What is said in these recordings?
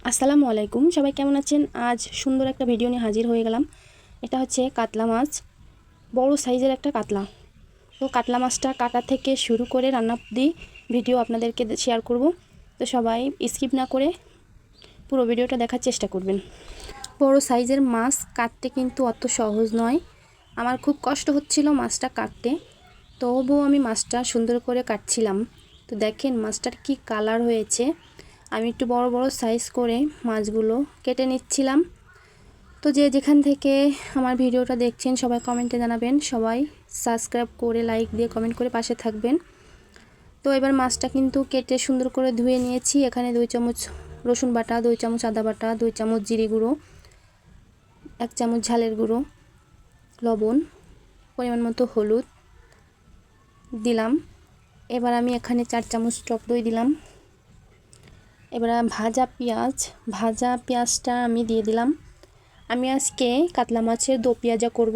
আসসালামু আলাইকুম, সবাই কেমন আছেন? আজ সুন্দর একটা ভিডিও নিয়ে হাজির হয়ে গেলাম। এটা হচ্ছে কাতলা মাছ, বড় সাইজের একটা কাতলা। তো কাতলা মাছটা কাটা থেকে শুরু করে রান্না অবধি ভিডিও আপনাদেরকে শেয়ার করব। তো সবাই স্কিপ না করে পুরো ভিডিওটা দেখার চেষ্টা করবেন। বড় সাইজের মাছ কাটতে কিন্তু অত সহজ নয়। আমার খুব কষ্ট হচ্ছিল মাছটা কাটতে, তবুও আমি মাছটা সুন্দর করে কাটছিলাম। তো দেখেন মাছটার কি কালার হয়েছে। আমি একটু বড় বড় সাইজ করে মাছগুলো কেটে নিচ্ছিলাম। তো যে যেখান থেকে আমার ভিডিওটা দেখছেন সবাই কমেন্টে জানাবেন, সবাই সাবস্ক্রাইব করে লাইক দিয়ে কমেন্ট করে পাশে থাকবেন। তো এবার মাছটা কিন্তু কেটে সুন্দর করে ধুয়ে নিয়েছি। এখানে 2 চামচ রসুন বাটা, 2 চামচ আদা বাটা, 2 চামচ জিরে গুঁড়ো, 1 চামচ ঝালের গুঁড়ো, লবণ, পরিমাণ মতো হলুদ দিলাম। এবার আমি এখানে 4 চামচ টক দই দিলাম। এবার ভাজা পেঁয়াজটা আমি দিয়ে দিলাম। আমি আজকে কাতলা মাছের দো পেঁয়াজা করব।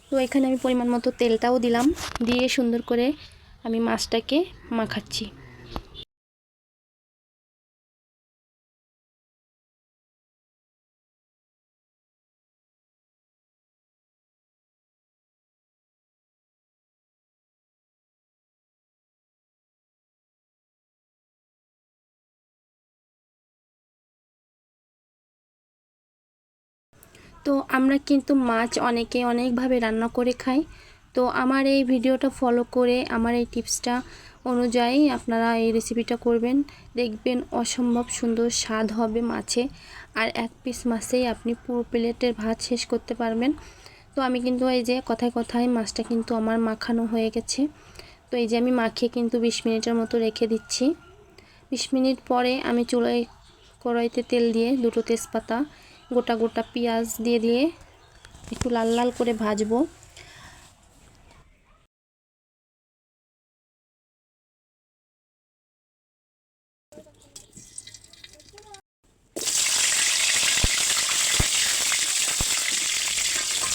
তো এখানে আমি পরিমাণ মতো তেলটাও দিলাম, দিয়ে সুন্দর করে আমি মাছটাকে মাখাচ্ছি। তো আমরা কিন্তু মাছ অনেকে অনেকভাবে রান্না করে খাই। তো আমার এই ভিডিওটা ফলো করে আমার এই টিপসটা অনুযায়ী আপনারা এই রেসিপিটা করবেন, দেখবেন অসম্ভব সুন্দর স্বাদ হবে মাছে। আর 1 পিস মাছেই আপনি পুরো প্লেটের ভাত শেষ করতে পারবেন। তো আমি কিন্তু এই যে কথায় কথায় মাছটা কিন্তু আমার মাখানো হয়ে গেছে। তো এই যে আমি মাখিয়ে কিন্তু 20 মিনিটের মতো রেখে দিচ্ছি। 20 মিনিট পরে আমি কড়াইতে তেল দিয়ে 2টো তেজপাতা, গোটা গোটা পেঁয়াজ দিয়ে একটু লাল লাল করে ভাজবো।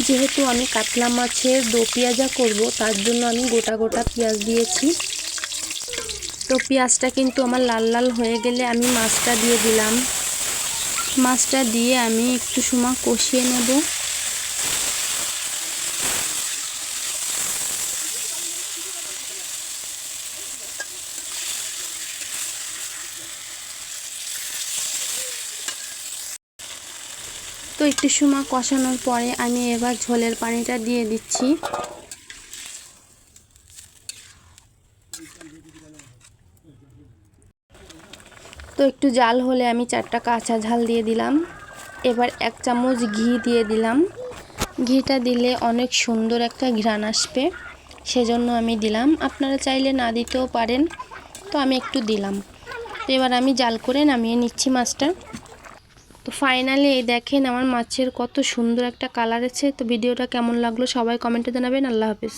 যেহেতু আমি কাতলা মাছের দো পেঁয়াজা করব, তার জন্য আমি গোটা গোটা পেঁয়াজ দিয়েছি। তো পেঁয়াজটা কিন্তু আমার লাল লাল হয়ে গেলে আমি মাছটা দিয়ে দিলাম। মাছটা দিয়ে আমি একটু সময় কষিয়ে নেব। তো একটু সময় কষানোর পরে আমি এবার ঝোলের পানিটা দিয়ে দিচ্ছি। তো একটু জাল হলে আমি 4টা কাঁচা ঝাল দিয়ে দিলাম। এবার 1 চামচ ঘি দিয়ে দিলাম। ঘিটা দিলে অনেক সুন্দর একটা ঘ্রাণ আসবে, সেজন্য আমি দিলাম। আপনারা চাইলে না দিতেও পারেন, তো আমি একটু দিলাম। তো এবার আমি জাল করে নামিয়ে নিচ্ছি মাছটা। তো ফাইনালি এই দেখেন আমার মাছের কত সুন্দর একটা কালার আছে। তো ভিডিওটা কেমন লাগলো সবাই কমেন্টে জানাবেন। আল্লাহ হাফেজ।